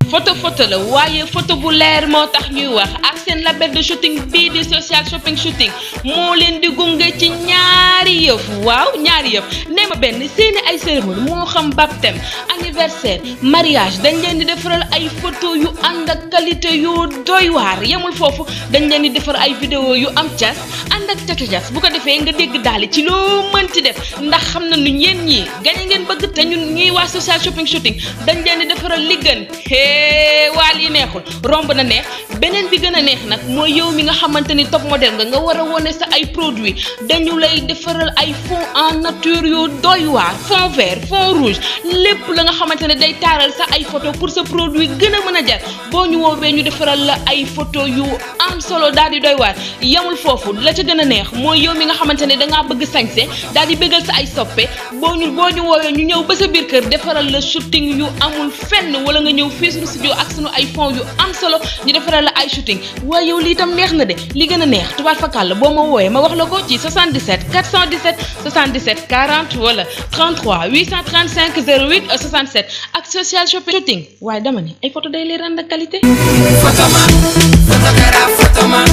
photo la waaye photo bu leer moo tax ñuy wax ak seen label de shooting bii di social shopping shooting moo leen di gunge ci ñaari yëf waaw ñaari yëf nee ma benn seeni ay cérémonie moo xam baptême anniversaire mariage dañ leen di defaral ay photo yu ànd ak qualité yu doy waar yemul foofu dañ leen di defar ay vidéo yu am cas ànd ak catu jas bu ko defee nga dégg daal ci loo mënti def ndax xam na nu ñeen ñii gañe ngeen bëgg te ñun ñuy waa social shopping shooting dañ leen di defaral li gën waa lii neexul romb na neex beneen bi gën a neex nag mooy yow mi nga xamante ni top modèle nga war a wone sa ay produits dañu lay defaral ay fond en nature yu doy waar fond vert fond rouge lépp la nga xamante ne day taaral sa ay photo pour sa produit gën a mën a jar boo ñu woowee ñu defaral la ay photo yu am solo daal di doy waar yamul foofu la ca gën a neex mooy yow mi nga xamante ne dangaa bëgg sañse daal di bëggal sa ay soppe boo ñu woowee ñu ñëw ba sa biir kër defaral la shooting yu amul fenn wala nga ñëw fii suñu studio ak suñu ay fond yu am solo ñu defaral la ay shooting waaye yow lii tam neex na de li gën a neex tubaab fakal la boo ma wooyee ma wax la ko ci 77 417 77 40 wala 33 835 08 67 ak social shopping shooting waaye dama ni ay photo day leer ànd ak qualité. Photoman photographe photoman.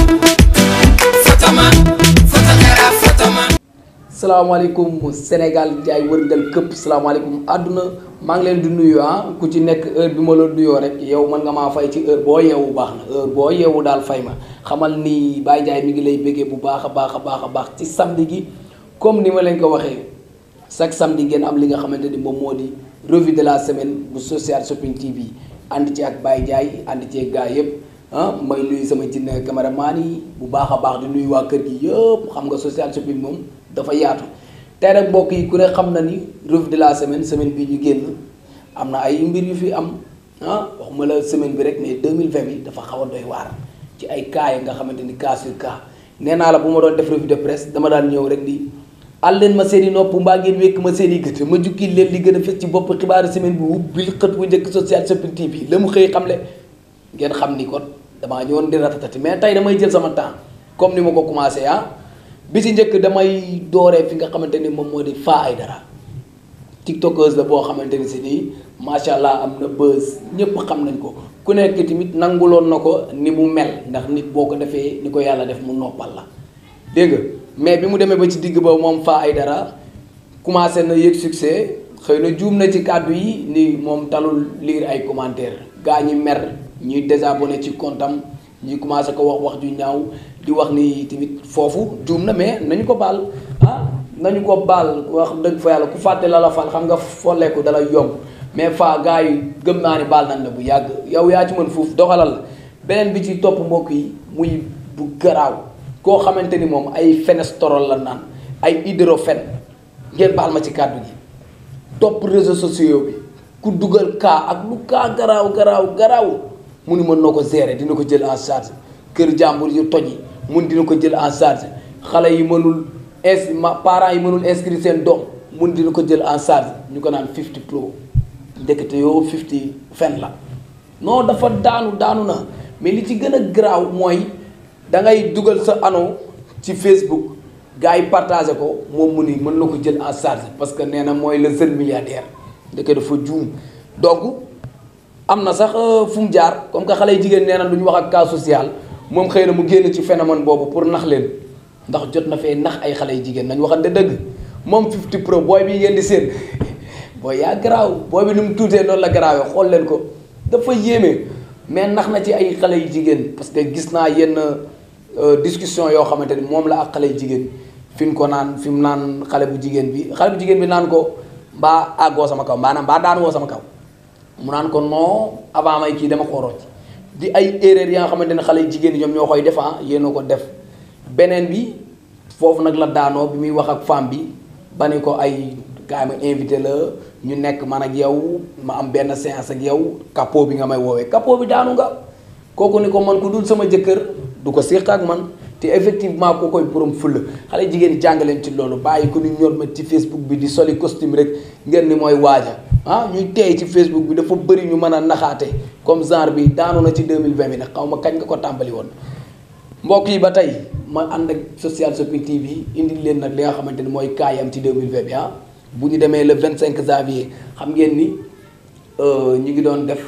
salaamaaleykum Sénégal jaay wërngal këpp salaamaaleykum àdduna maa ngi leen di nuyu ku ci nekk heure bi ma la nuyoo rek yow mën nga maa fay ci heure boo yeewu baax na heure boo yeewu daal fay ma xamal ni Baye Ndiaye mi ngi lay béggee bu baax a baax ci samedi gi comme ni ma leen ko waxee chaque samedi ngeen am li nga xamante ni moom moo di revue de la semaine bu social shopping TV ànd ci ak Baye Ndiaye ànd ci ak gaa yëpp may nuyu sama jinne cameraman yi bu baax a baax di nuyu waa kër gi yëpp xam nga social shopping moom dafa yaatu tey nag mbokk yi ku ne xam na ni revue de la semaine bi ñu génn am na ay mbir yu fi am waxuma la semaine bi rek mais 2020 bi dafa xaw a doy waar ci ay cas yi nga xamante ni cas sur cas nee naa la bu ma doon def revue de presse dama daan ñëw rek di àll leen ma seen i nopp mbaa ngeen wékk ma seen i gët ma jukki leen li gën a fës ci bopp xibaaru semaine bi ubbil xët bu njëkk social shopping TV la mu xëy xamle ngeen xam ni kon damaa ñëwoon di ratatati mais tey damay jël sama temps comme ni ma ko commencé bi ci njëkk damay dooree fi nga xamante ni moom moo di Fa Aïdara tiktokeuse la boo xamante ni si nii macha allah am na buzz ñëpp xam nañ ko ku nekk tamit nanguloon na ko ni mu mel ndax nit boo ko defee ni ko yàlla def mu noppal la dégg nga mais bi mu demee ba ci digg ba moom Fa Aïdara commencé na yëg succès xëy na juum na ci kàddu yi ni moom talul lire ay commentaires gaa ñi mer ñuy désabonné ci comptam ñuy commencé ko wax ju ñaaw di wax ni tamit foofu juum na mais nañu ko baal nañu ko baal wax dëgg fa yàlla ku fàtte la fal xam nga folleeku dala yomb mais fa gars yi gëm naa ni baal nañ la bu yàgg yow yaa ci mën fuuf doxalal beneen bi ci topp mbokk yi muy bu garaaw koo xamante ni moom ay fenestrol la naan ay hydrofène ngeen baal ma ci kàddu gi topp réseaux sociaux bi ku dugal kaa ak lu kaa garaaw mu ni mën na ko gérer dina ko jël en charge kër jàmbur yu toj yi mun dina ko jël en charge xale yi mënul parents yi mënul inscrire seen doom mun dina ko jël en charge ñu ko naan 50 pro ndekete yoo 50 fen la non dafa daanu na mais li ci gën a garaaw mooy da ngay dugal sa anneau ci Facebook gars yi partagé ko moom mu ni mën na ko jël en charge parce que nee na mooy le jeune milliardaire ndeke dafa juum donc am na sax fu mu jaar comme que xale yi jigéen nee na du ñu wax ak cas social moom xëy na mu génn ci phénomène boobu pour nax leen ndax jot na fee nax ay xale yu jigéen nañ waxante dëgg moom 50 pro booy bi ngeen di seen booy yaa garaaw booy bi nu mu tuutee noonu la garaawee xool leen ko dafa yéeme mais nax na ci ay xale yu jigéen parce que gis naa yenn discussion yoo xamante ni moom la ak xale yu jigéen fi mu naan xale bu jigéen bi naan ko mbaa àggoo sama kaw maanaam mbaa daanuwoo sama kaw mu naan ko non avant may kii dama ko rocc di ay erreur yi nga xamante ne xale yu jigéen ñi ñoom ñoo koy def yéen a ko def beneen bi foofu nag la daanoo bi muy wax ak femme bi ba ni ko ay gars ma invité la ñu nekk man ak yow ma am benn séance ak yow capot bi nga may woowee capot bi daanu nga kooku ni ko man ku dul sama jëkkër du ko séq ak man te effectivement koo koy borom fulla xale jigéen ñi jàngaleen ci loolu bàyyi ko ni ñor ma ci Facebook bi di soli costume rek ngeen ni mooy waaja ñuy teey ci Facebook bi dafa bëri ñu mën a naxaate comme genre bi daanu na ci 2020 bi nag xaw ma kañ nga ko tàmbali woon mbokk yi ba tey ma ànd ak social shopping TV indi leen nag li nga xamante ni mooy kaayam ci 2020 bi bu ñu demee le 25 janvier xam ngeen ni ñu ngi doon def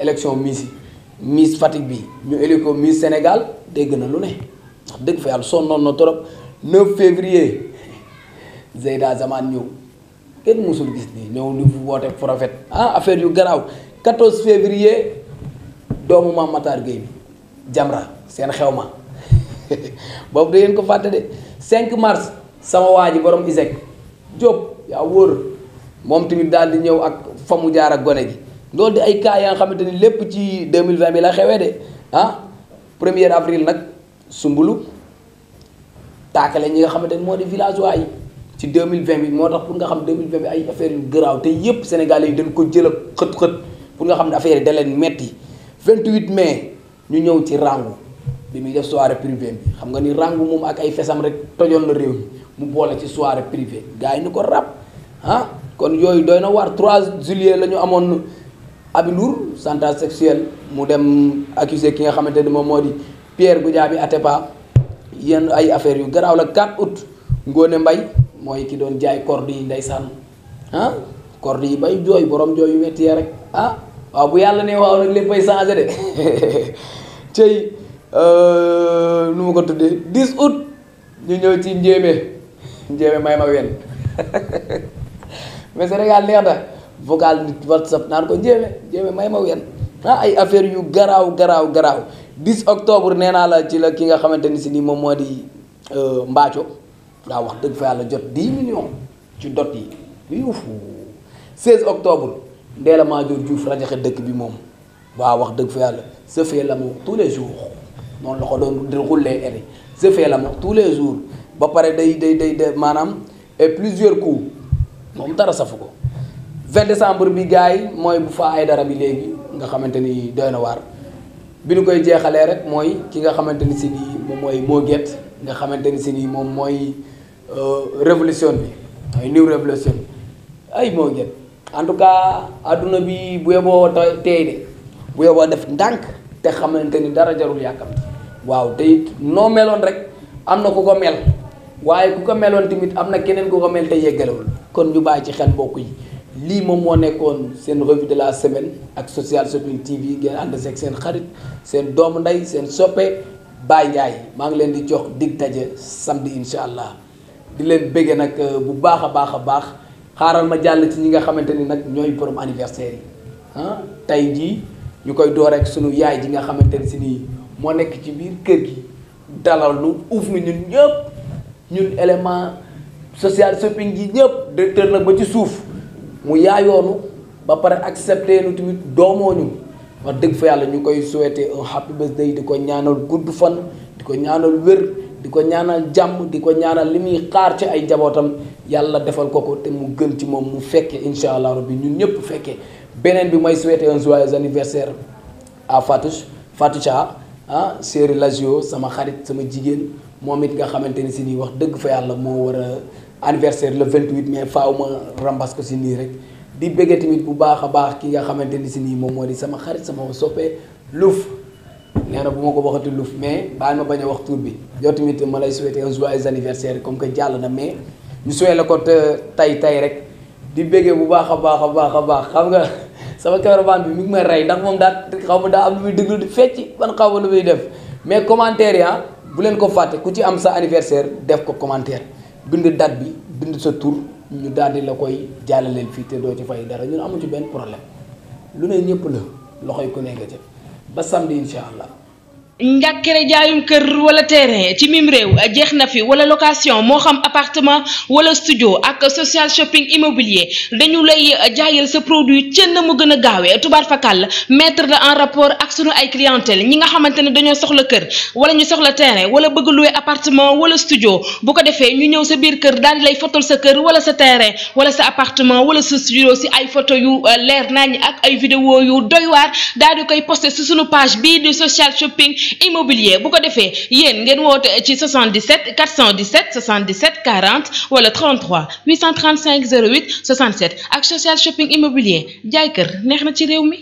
élection Miss Fatick bi ñu éli ko Miss Sénégal dégg na lu ne wax dëgg fa yàlla sonnoon na trop 9 février Zeyda Zaman ñëw kenn musul gis nii ñëw di woote prophète affaire yu garaaw 14 février doomu Mame Matar Gueye bi Jamra seen xew ma boobu da ngeen ko fàtte de 5 mars sama waa ji borom ISEC Diop yaa wóor moom tamit daal di ñëw ak fa mu jaar ak gone gi loolu di ay cas yaa nga xamante ni lépp ci 2020 bi la xewee de 1er avril nag Sumbulu taakale ñi nga xamante ni moo di villageois yi ci 2020 bi moo tax pour nga xam 2020 bi ay affaire yu garaaw te yépp Sénégalais yi dañ ko jël ak xët-xët pour nga xam ne affaire yi da leen metti 28 mai ñu ñëw ci Rangu bi muy def soirée privée bi xam nga ni Rangu moom ak ay fesam rek tojoon na réew mi mu boole ci soirée privée gars yi ni ko rap kon yooyu doy na waar 3 juillet la ñu amoon Aby Ndour chantage sexuel mu dem accusé ki nga xamante ni moom moo di Pierre Goudiaby Atepa yenn ay affaires yu garaaw la 4 août Ngone Mbaye mooy ki doon jaay corde yi ndeysaan corde yi bay jooy borom jooy yu metti rek waaw bu yàlla ne waaw nag léppay changé de cey nu ma ko tuddee 10 août ñu ñëw ci njéeme may ma wen mais Sénégal neex na vocal nit WhatsApp naan ko njéeme may ma wen ay affaire yu garaaw 10 octobre nee naa la ci la ki nga xamante ni si nii moom moo di Mbaaco daa wax dëgg fa yàlla jot 10 millions ci dot yi yuufu 16 octobre Ndella Madior Diouf rajaxe dëkk bi moom waaw wax dëgg fa yàlla se fait l'amour tous les jours noonu la ko doon di rouler eri se fait l'amour tous les jours ba pare day maanaam et plusieurs coups moom dara safu ko 20 décembre bi gars yi mooy bu fa ay dara bi léegi nga xamante ni doy na waar bi ñu koy jeexalee rek mooy ki nga xamante ni si nii moom mooy Moguette nga xamante ni si nii moom mooy révolution bi ay new révolution ay Moguette en tout cas adduna bi bu yeboo tey de bu yeboo def ndànk te xamante ni dara jarul yàkkamti waaw te it noo meloon rek am na ku ko mel waaye ku ko meloon tamit am na keneen ku ko mel te yeggalewul kon ñu bàyyi ci xel mbokk yi lii moom moo nekkoon seen revue de la semaine ak Social Shopping TV ngeen ànd seeg seen xarit seen doomu ndey seen soppe Baye Ndiaye maa ngi leen di jox dig daje samedi incha allah di leen bëgge nag bu baax a baax xaaral ma jàll ci ñi nga xamante ni nag ñooy borom anniversaire yi tey jii ñu koy door rek sunu yaay ji nga xamante ni si nii moo nekk ci biir kër gi dalal nu uuf na ñun ñëpp ñun élément Social Shopping yi ñëpp directeur nag ba ci suuf mu yaayoonu ba pare accepté nu tamit doomoo ñu wax dëgg fa yàlla ñu koy souhaiter un happy birthday di ko ñaanal gudd fan di ko ñaanal wér di ko ñaanal jàmm di ko ñaanal li muy xaar ci ay njabootam yàlla defal ko te mu gën ci moom mu fekkee incha allah rabbi ñun ñëpp fekkee beneen bi mooy souhaiter un joyeux anniversaire à Fatou Cha Chéri Lazio sama xarit sama jigéen moom it nga xamante ni si nii wax dëgg fa yàlla moo war a anniversaire le 28 mai faaw ma rambas ko si nii rek di bëggee tamit bu baax a baax ki nga xamante ni si nii moom moo di sama xarit sama soppee Louf nee na bu ma ko waxati Louf mais baal ma bañ a wax tur bi yow tamit ma lay souhaiter un joyeux anniversaire comme que jàll na mais ñu souhaiter la ko tay rek di bëggee bu baax a baax xam nga sama caravane bi mi ngi may rey ndax moom xaw ma daa am lu muy déglu di fecc ban xaw ma lu muy def mais commentaire yi bu leen ko fàtte ku ci am sa anniversaire def ko commentaire bind date bi bind sa tur ñu daal di la koy jàllaleel fii te doo ci fay dara ñun amu ci benn problème lu ne ñëpp la loxoy ku ne nga jëf ba samedi incha allah. njàkkere jaayum kër wala terrain ci mim réew jeex na fi wala location moo xam appartement wala studio ak Social Shopping immobilier dañu lay jaayal sa produit cën na mu gën a gaawee tubaar fakal mettre la en rapport ak sunu ay clientèle ñi nga xamante ne dañoo soxla kër wala ñu soxla terrain wala bëgg louer appartement wala studio bu ko defee ñu ñëw sa biir kër daal di lay fotol sa kër wala sa terrain wala sa appartement wala sa studio si ay photo yu leer nañ ak ay vidéo yu doy waar daal di koy posté si sunu page bii di Social Shopping immobilier bu ko defee yéen ngeen woote ci 77 417 77 40 wala 33 835 08 67 ak Social Shopping immobilier jaay kër neex na ci réew mi.